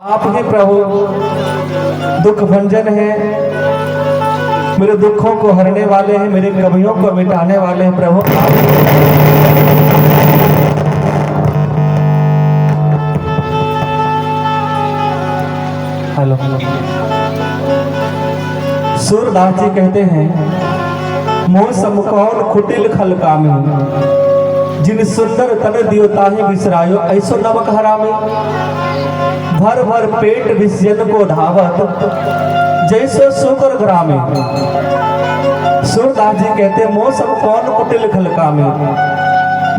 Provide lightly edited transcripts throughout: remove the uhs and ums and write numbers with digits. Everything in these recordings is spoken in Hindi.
आप ही प्रभु दुख भंजन है, मेरे दुखों को हरने वाले हैं, मेरे कमियों को मिटाने वाले हैं प्रभु। हेलो, सूरदास जी कहते हैं, मोह समकौन कुटिल खल कामी, जिन सुंदर तन दियो ताहि बिसरायो, ऐसो नमक हरामी। भर भर पेट विषयन को धावत, जैसो सुकर ग्रामे। सूरदास जी कहते, मोह समकौन कुटिल खल कामी,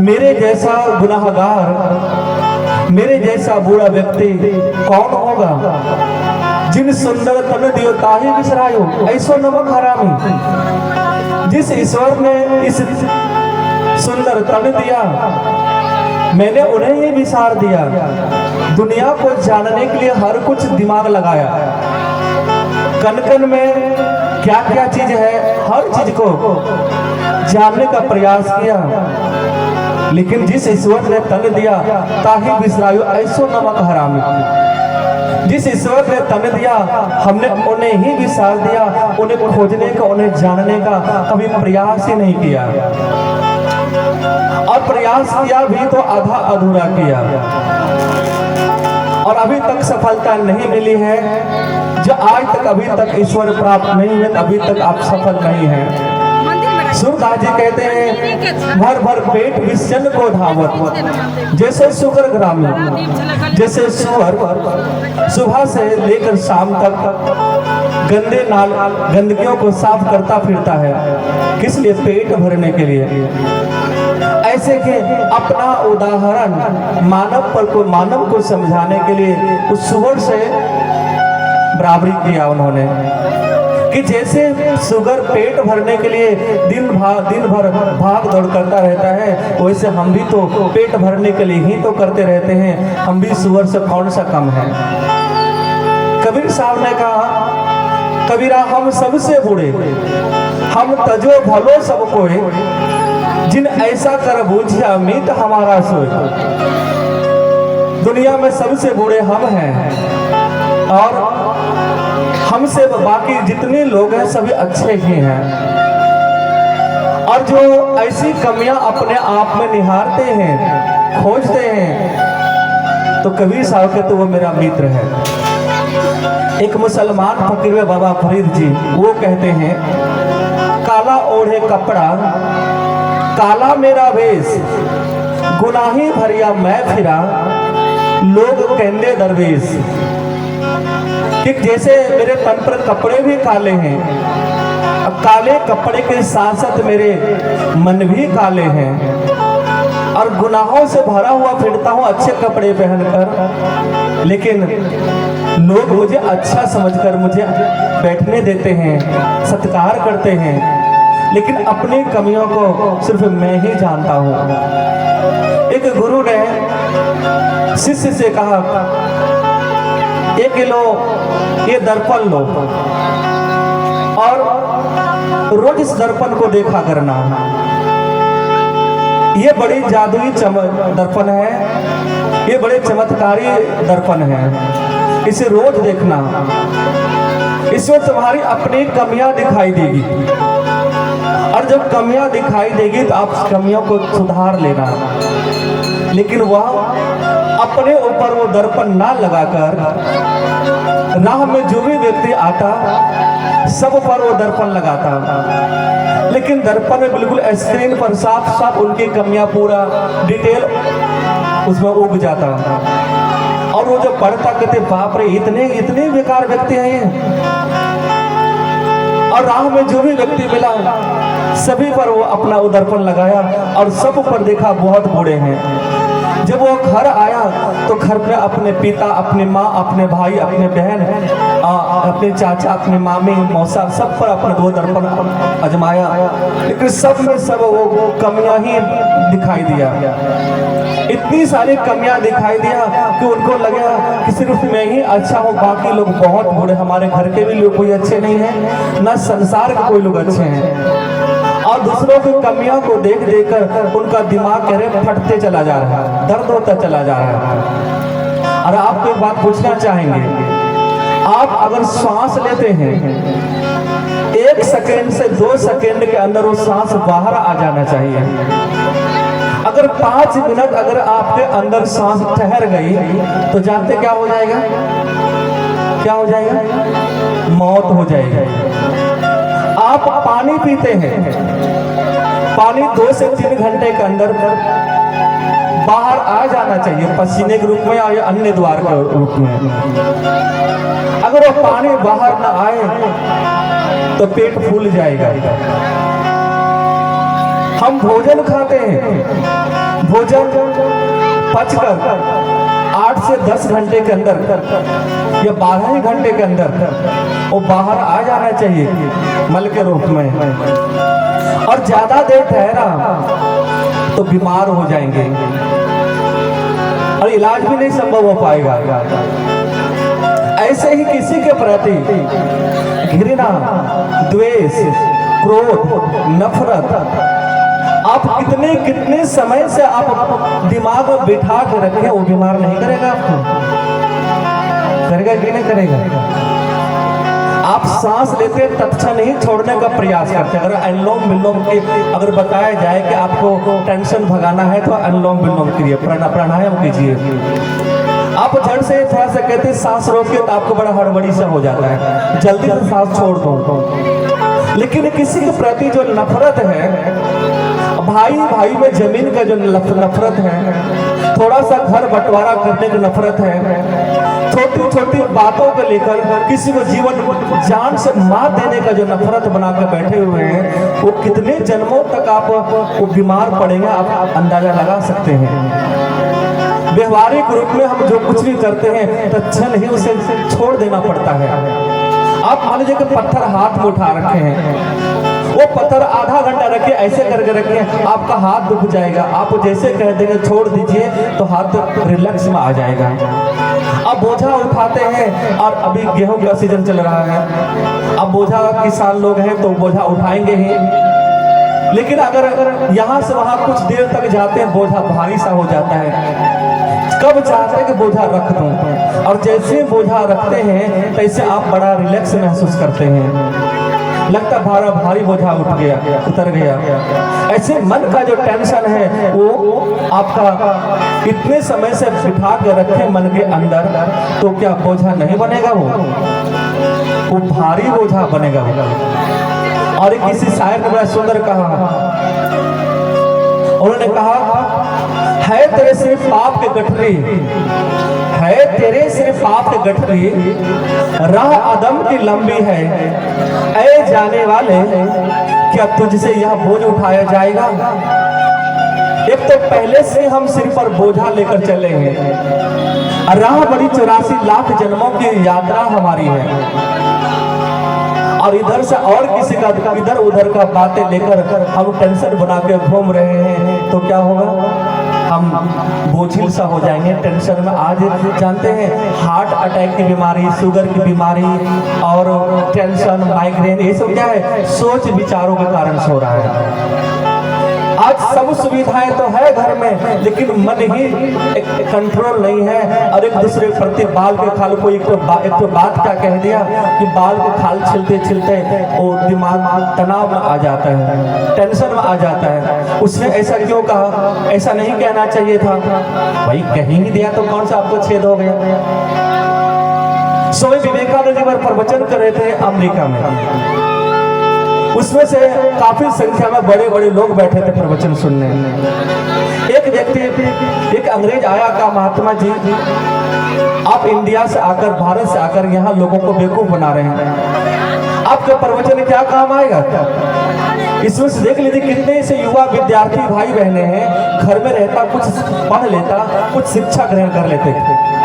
मेरे जैसा गुनाहगार, मेरे जैसा बुरा व्यक्ति कौन होगा। जिन सुंदर तन दियो ताहि बिसरायो, ऐसो नमक हरामी। जिस ईश्वर ने इस सुंदर तन दिया, मैंने उन्हें ही विसार दिया। दुनिया को जानने के लिए हर कुछ दिमाग लगाया, कन कन में क्या क्या चीज है, हर चीज को जानने का प्रयास किया, लेकिन जिस ईश्वर ने तन दिया ताहि बिसरायो, ऐसो नमक हरामी। जिस ईश्वर ने तन दिया, हमने उन्हें ही विसार दिया। उन्हें खोजने का, उन्हें जानने का कभी प्रयास ही नहीं किया, और प्रयास किया भी तो आधा अधूरा किया, और अभी तक सफलता नहीं मिली है। जो आज तक अभी तक ईश्वर प्राप्त नहीं है, अभी तक आप सफल नहीं हैं। सूरदास जी कहते हैं, भर भर पेट विषयन को धावत, जैसे सुकर ग्रामी। जैसे सुअर सुबह से लेकर शाम तक गंदे नाल गंदगियों को साफ करता फिरता है, किस लिए? पेट भरने के लिए। ऐसे के अपना उदाहरण मानव को समझाने के लिए उस सुअर से बराबरी किया उन्होंने, कि जैसे सुगर पेट भरने के लिए दिन भर भाग दौड़ करता रहता है, वैसे हम भी तो पेट भरने के लिए ही तो करते रहते हैं। हम भी सुअर से कौन सा कम है? कबीर साहब ने कहा, कबीरा हम सबसे बुरे, हम तजो भलो सब कोई, जिन ऐसा कर बूझिया मीत हमारा सोई। दुनिया में सबसे बुरे हम हैं, और हमसे बाकी जितने लोग हैं सभी अच्छे ही हैं। और जो ऐसी कमियां अपने आप में निहारते हैं, खोजते हैं, तो कबीर साहब के तो वो मेरा मित्र है। एक मुसलमान फकीर में बाबा फरीद जी, वो कहते हैं, काला ओढ़े कपड़ा काला मेरा वेश, गुनाही भरिया मैं फिरा, लोग कहते दरवेश। कि जैसे मेरे तन पर कपड़े भी काले हैं, अब काले कपड़े के साथ साथ मेरे मन भी काले हैं, और गुनाहों से भरा हुआ फिरता हूँ अच्छे कपड़े पहनकर, लेकिन लोग मुझे अच्छा समझकर मुझे बैठने देते हैं, सत्कार करते हैं, लेकिन अपनी कमियों को सिर्फ मैं ही जानता हूँ। एक गुरु ने शिष्य से कहा, 1 किलो ये दर्पण लो, और रोज इस दर्पण को देखा करना। ये बड़ी जादुई दर्पण है, ये बड़े चमत्कारी दर्पण है, इसे रोज देखना। इसमें तुम्हारी अपनी कमियां दिखाई देगी, और जब कमियां दिखाई देगी तो आप कमियों को सुधार लेना। लेकिन वह अपने ऊपर वो दर्पण ना लगाकर, राह में जो भी व्यक्ति आता सब पर वो दर्पण लगाता, लेकिन दर्पण में बिल्कुल स्क्रीन पर साफ साफ उनकी कमियां पूरा डिटेल उसमें उग जाता। और वो जो पढ़ता कहते, बाप रे, इतने बेकार व्यक्ति हैं ये। और राह में जो भी व्यक्ति मिला सभी पर वो अपना दर्पण लगाया, और सब पर देखा बहुत बुरे हैं। जब वो घर आया तो घर में अपने पिता, अपनी माँ, अपने भाई, अपने बहन, अपने चाचा, अपने मामी, मौसा, सब पर अपने 2 दर्पण आजमाया, लेकिन सब में सब वो कमियां ही दिखाई दिया। इतनी सारी कमियां दिखाई दिया कि उनको लगा कि सिर्फ मैं ही अच्छा हूँ, बाकी लोग बहुत बुरे, हमारे घर के भी लोग कोई अच्छे नहीं हैं, न संसार के कोई लोग अच्छे हैं। और दूसरों की कमियों को देख देकर उनका दिमाग कह रहे फटते चला जा रहा है, दर्द होता चला जा रहा है। और आपको एक बात पूछना चाहेंगे, आप अगर सांस लेते हैं 1 सेकेंड से 2 सेकेंड के अंदर वो सांस बाहर आ जाना चाहिए। अगर 5 मिनट अगर आपके अंदर सांस ठहर गई तो जानते क्या हो जाएगा? क्या हो जाएगा? मौत हो जाएगी। आप पानी पीते हैं, पानी 2 से 3 घंटे के अंदर बाहर आ जाना चाहिए, पसीने के रूप में या अन्य द्वार के रूप में। अगर वो पानी बाहर ना आए तो पेट फूल जाएगा। हम भोजन खाते हैं, भोजन पचकर 8 से 10 घंटे के अंदर या 12 घंटे के अंदर वो बाहर आ जाना चाहिए मल के रूप में। और ज्यादा देर ठहरा तो बीमार हो जाएंगे और इलाज भी नहीं संभव हो पाएगा। ऐसे ही किसी के प्रति घृणा, द्वेष, क्रोध, नफरत आप कितने समय से आप दिमाग में बिठा के रखें, वो बीमार नहीं करेगा आपको? करेगा कि नहीं करेगा? आप सांस लेते तत्क्षण ही छोड़ने का प्रयास करते हैं। अगर अनुलोम विलोम के अगर बताया जाए कि आपको टेंशन भगाना है तो अनुलोम विलोम कीजिए, प्राणायाम कीजिए। आप झट से थोड़ा सा कहते हैं सांस रोकिए तो आपको बड़ा हड़बड़ी सा हो जाता है, जल्दी से सांस छोड़ दो। लेकिन किसी के प्रति जो नफरत है, भाई भाई में जमीन का जो नफरत है, थोड़ा सा घर बंटवारा करने की नफरत है, छोटी छोटी बातों को लेकर किसी को जीवन जान से मार देने का जो नफरत बनाकर बैठे हुए हैं, वो कितने जन्मों तक आप वो बीमार पड़ेंगे आप अंदाजा लगा सकते हैं। व्यवहारिक रूप में हम जो कुछ भी करते हैं तत्क्षण ही उसे छोड़ देना पड़ता है। आप मान लीजिए कि पत्थर हाथ में उठा रखे हैं, वो पत्थर आधा घंटा रखिए, ऐसे करके रखिए, आपका हाथ दुख जाएगा। आप जैसे कह देंगे छोड़ दीजिए तो हाथ रिलैक्स में आ जाएगा। अब बोझा उठाते हैं और अभी गेहूं का सीजन चल रहा है, अब बोझा किसान लोग हैं तो बोझा उठाएंगे ही, लेकिन अगर यहाँ से वहां कुछ देर तक जाते हैं बोझा भारी सा हो जाता है। कब चाहते हैं कि बोझा रख दूं, और जैसे बोझा रखते हैं तैसे आप बड़ा रिलैक्स महसूस करते हैं, लगता भारी बोझा उठ गया, उतर गया। ऐसे मन का जो टेंशन है वो आपका इतने समय से बिठा के रखे मन के अंदर, तो क्या बोझा नहीं बनेगा? वो भारी बोझा बनेगा। और किसी शायर ने बड़ा सुंदर कहा, उन्होंने कहा, है तेरे सिर्फ पाप के गठरी, है तेरे सिर्फ पाप के गठरी, राह अदम की लंबी है, ऐ जाने वाले क्या तुझसे यह बोझ उठाया जाएगा? एक तो पहले से हम सिर पर बोझा लेकर चले हैं, राह बड़ी 84 लाख जन्मों की यात्रा हमारी है, और इधर से और किसी का इधर उधर का बातें लेकर हम टेंशन बना के घूम रहे हैं, तो क्या होगा? हम बोझिल सा हो जाएंगे टेंशन में। आज जानते हैं हार्ट अटैक की बीमारी, शुगर की बीमारी और टेंशन, माइग्रेन, ये सब क्या है? सोच विचारों के कारण से हो रहा है। आज सब सुविधाएं तो है घर में, लेकिन मन ही एक कंट्रोल नहीं है, और एक दूसरे प्रति बाल के खाल को एक तो बात क्या कह दिया कि बाल के खाल छिलते छिलते वो दिमाग तनाव में आ जाता है, टेंशन में आ जाता है। उसने ऐसा क्यों कहा? ऐसा नहीं कहना चाहिए था। भाई कह ही नहीं दिया तो कौन सा आपको छेद हो गया? स्वामी विवेकानंद जी पर प्रवचन कर रहे थे अमेरिका में, उसमें से काफी संख्या में बड़े बड़े लोग बैठे थे प्रवचन सुनने। एक व्यक्ति, एक अंग्रेज आया, कहा महात्मा जी आप इंडिया से आकर, भारत से आकर यहाँ लोगों को बेवकूफ बना रहे हैं, आपका प्रवचन क्या काम आएगा? इसमें से देख लीजिए कितने से युवा विद्यार्थी भाई बहने हैं, घर में रहता कुछ पढ़ लेता, कुछ शिक्षा ग्रहण कर लेते थे।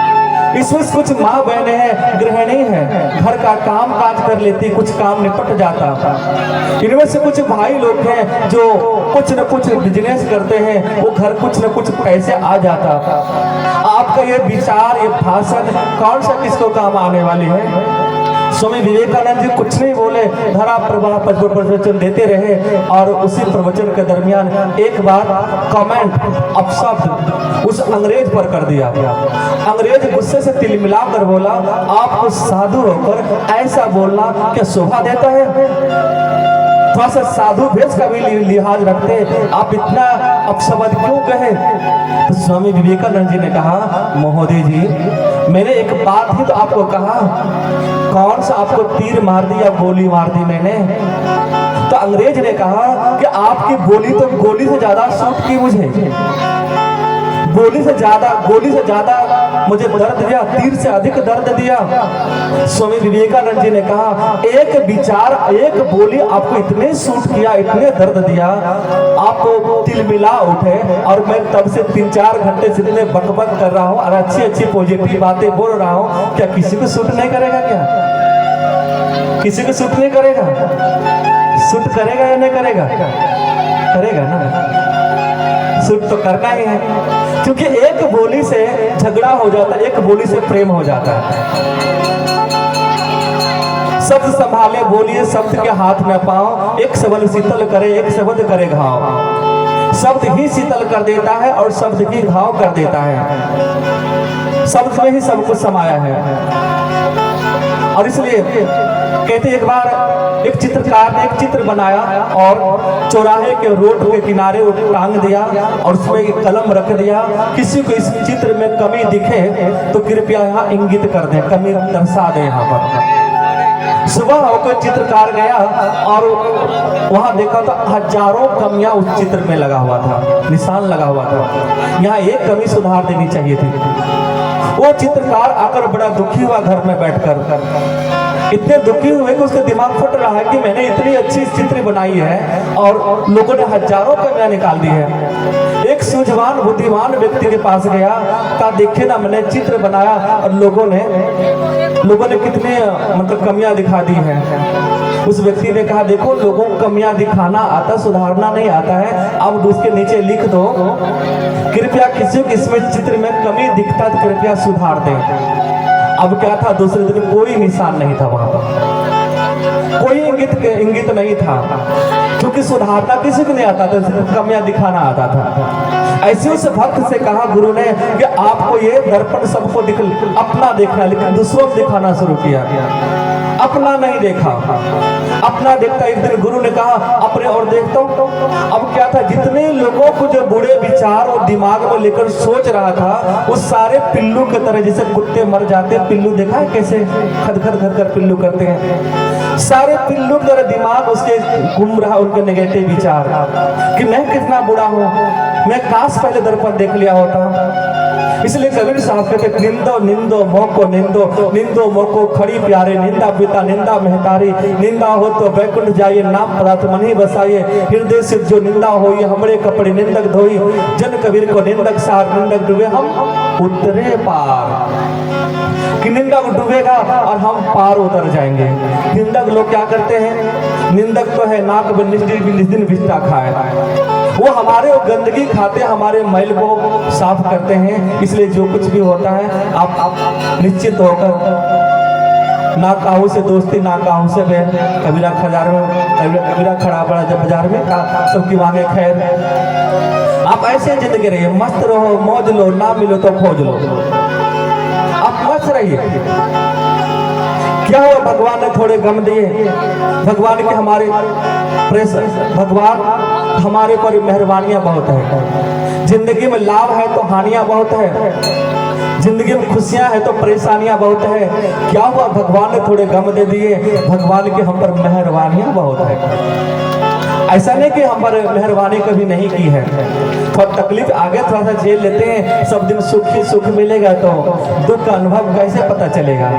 इसमें कुछ माँ बहने हैं, गृहिणी हैं, घर का काम काज कर लेती, कुछ काम निपट जाता। इनमें से कुछ भाई लोग हैं जो कुछ न कुछ बिजनेस करते हैं, वो घर कुछ न कुछ पैसे आ जाता। आपका ये विचार, ये भाषण कौन सा किसको काम आने वाली है? स्वामी विवेकानंद जी कुछ नहीं बोले, धरा प्रवाह प्रवचन देते रहे। और उसी प्रवचन के दरमियान एक बार कमेंट अपशब्द उस अंग्रेज पर कर दिया। अंग्रेज गुस्से से तिलमिला कर बोला, आपको साधु होकर ऐसा बोलना क्या शोभा देता है? थोड़ा सा साधु भेष का भी लिहाज रखते, आप इतना अपशब्द क्यों कहे? तो स्वामी विवेकानंद जी ने कहा, महोदय जी, मैंने एक बात ही तो आपको कहा, कौन सा आपको तीर मार दी या गोली मार दी मैंने? तो अंग्रेज ने कहा कि आपकी बोली तो गोली से ज्यादा सूट की मुझे, गोली से ज्यादा मुझे दर्द दिया, तीर से अधिक दर्द दिया। स्वामी विवेकानंद जी ने कहा, एक विचार, एक बोली आपको इतने सूट किया, इतने दर्द दिया, आप तिलमिला उठे। और मैं तब से 3-4 घंटे से इतने बकबक कर रहा हूँ और अच्छी अच्छी पॉजिटिव बातें बोल रहा हूँ, क्या किसी को सूट नहीं करेगा? क्या किसी को सूट नहीं करेगा? सूट करेगा या नहीं करेगा? करेगा ना, सूट तो करना ही है, क्योंकि एक बोली से झगड़ा हो जाता है, एक बोली से प्रेम हो जाता है। शब्द संभाले बोलिए, शब्द के हाथ में पाओ, एक शब्द शीतल करे, एक शब्द करे घाव। शब्द ही शीतल कर देता है और शब्द ही घाव कर देता है। शब्द में ही सब कुछ समाया है। और इसलिए कहते एक बार एक चित्रकार ने एक चित्र बनाया और चौराहे के रोड के किनारे वो टांग दिया और उसमें एक कलम रख दिया, किसी को इस चित्र में कमी दिखे तो कृपया यहाँ इंगित कर दें, कमी दर्शा दें। यहाँ पर सुबह होकर चित्रकार गया और वहां देखा तो हजारों कमियां उस चित्र में लगा हुआ था, निशान लगा हुआ था। यहाँ एक कमी सुधार देनी चाहिए थी। वो चित्रकार आकर बड़ा दुखी हुआ, घर में बैठकर इतने दुखी हुए कि उसका दिमाग फट रहा है कि मैंने इतनी अच्छी चित्र बनाई है और लोगों ने हजारों कमियां निकाल दी है। एक सूझवान बुद्धिमान व्यक्ति के पास गया, कहा देखे ना, मैंने चित्र बनाया और लोगों ने कितने मतलब कमियां दिखा दी है। उस व्यक्ति ने कहा, देखो लोगों को कमियां दिखाना आता, सुधारना नहीं आता है। अब उसके नीचे लिख दो, कृपया किसी को इसमें चित्र में कमी दिखता तो कृपया सुधार दें। अब क्या था, दूसरे दिन कोई निशान नहीं था वहां पर, कोई इंगित नहीं था, क्योंकि सुधारना किसी को नहीं आता था, सिर्फ कमियां दिखाना आता था। ऐसे उस भक्त से कहा गुरु ने कि आपको ये दर्पण सबको अपना देखना, लेकिन दूसरों को दिखाना शुरू किया, अपना नहीं देखा। अपना देखता, एक दिन गुरु ने कहा अपने और देखता हूं। अब क्या था, जितने लोगों को जो बुरे विचार और दिमाग में लेकर सोच रहा था, उस सारे पिल्लू की तरह, जैसे कुत्ते मर जाते, पिल्लू देखा है कैसे खद खद पिल्लू करते हैं, सारे पिल्लू की तरह दिमाग उसके घूम रहा, उनके नेगेटिव विचार कि मैं कितना बुरा हूं, मैं काश पहले दर्पण देख लिया होता। इसलिए कबीर साहब कहते, निंदो निंदो मोको निंदो, निंदो मोको खड़ी प्यारे, निंदा पिता निंदा महतारी, निंदा हो तो बैकुंठ जाइए, नाम पदार्थ मन ही बसाइए, हृदय से जो निंदा होई, हमरे कपड़े निंदक धोई, जन कबीर को निंदक सार, निंदक डूबे हम उतरे पार। कि निंदक डूबेगा और हम पार उतर जाएंगे। निंदक लोग क्या करते हैं, निंदक तो है नाक दिन बिस्टा खाए, वो हमारे गंदगी खाते, हमारे मैल को साफ करते हैं। इसलिए जो कुछ भी होता है आप निश्चित होकर, ना काहू से दोस्ती ना काहू से बैर, कबीरा खजार में कबीरा खड़ा पड़ा जब बाजार में सबकी मांगे खैर। आप ऐसे जिंदगी रहिए, मस्त रहो, मौज लो, ना मिलो तो खोज लो, आप मस्त रहिए। क्या हुआ, भगवान ने थोड़े गम दिए, भगवान के हमारे भगवान हमारे पर मेहरबानियां बहुत है। जिंदगी में लाभ है तो हानियां बहुत है, जिंदगी में खुशियां है तो परेशानियां बहुत है। क्या हुआ, भगवान ने थोड़े गम दे दिए, भगवान के हम पर मेहरबानियां बहुत है। ऐसा नहीं कि हम पर मेहरबानी कभी नहीं की है, थोड़ा तकलीफ आगे थोड़ा सा झेल लेते हैं, सब दिन सुख ही सुख मिलेगा तो दुख का अनुभव कैसे पता चलेगा।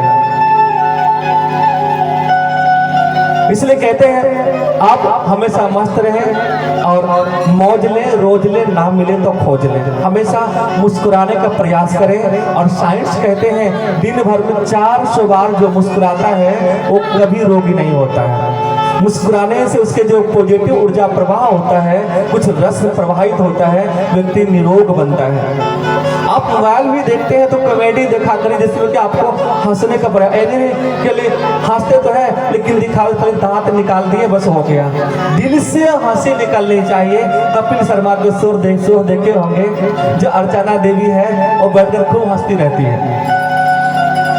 इसलिए कहते हैं आप हमेशा मस्त रहें और मौज ले, रोज ले, ना मिले तो खोज ले, हमेशा मुस्कुराने का प्रयास करें। और साइंस कहते हैं दिन भर में 400 बार जो मुस्कुराता है वो कभी रोगी नहीं होता है। मुस्कुराने से उसके जो पॉजिटिव ऊर्जा प्रवाह होता है, कुछ रस प्रवाहित होता है, व्यक्ति निरोग बनता है। आप मोबाइल भी देखते हैं तो कॉमेडी दिखा करें, जिसमें कि आपको हंसने का एनिमे के लिए हंसते तो है, लेकिन दिखावे खाली दांत निकाल दिए बस हो गया। दिल से हंसी निकलनी चाहिए। कपिल शर्मा के शो देखे होंगे, जो अर्चना देवी है वो बैठकर खूब हंसती रहती है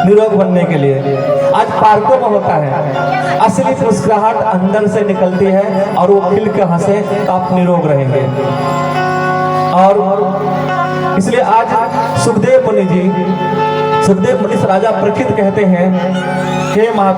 निरोग बनने के लिए। आज पार्कों में होता है, असली मुस्कुराहट अंदर से निकलती है और वो खिल के हंसे तो आप निरोग रहेंगे। और इसलिए आज सुखदेव मुनि जी, सुखदेव मुनि से राजा प्रकृत कहते हैं, हे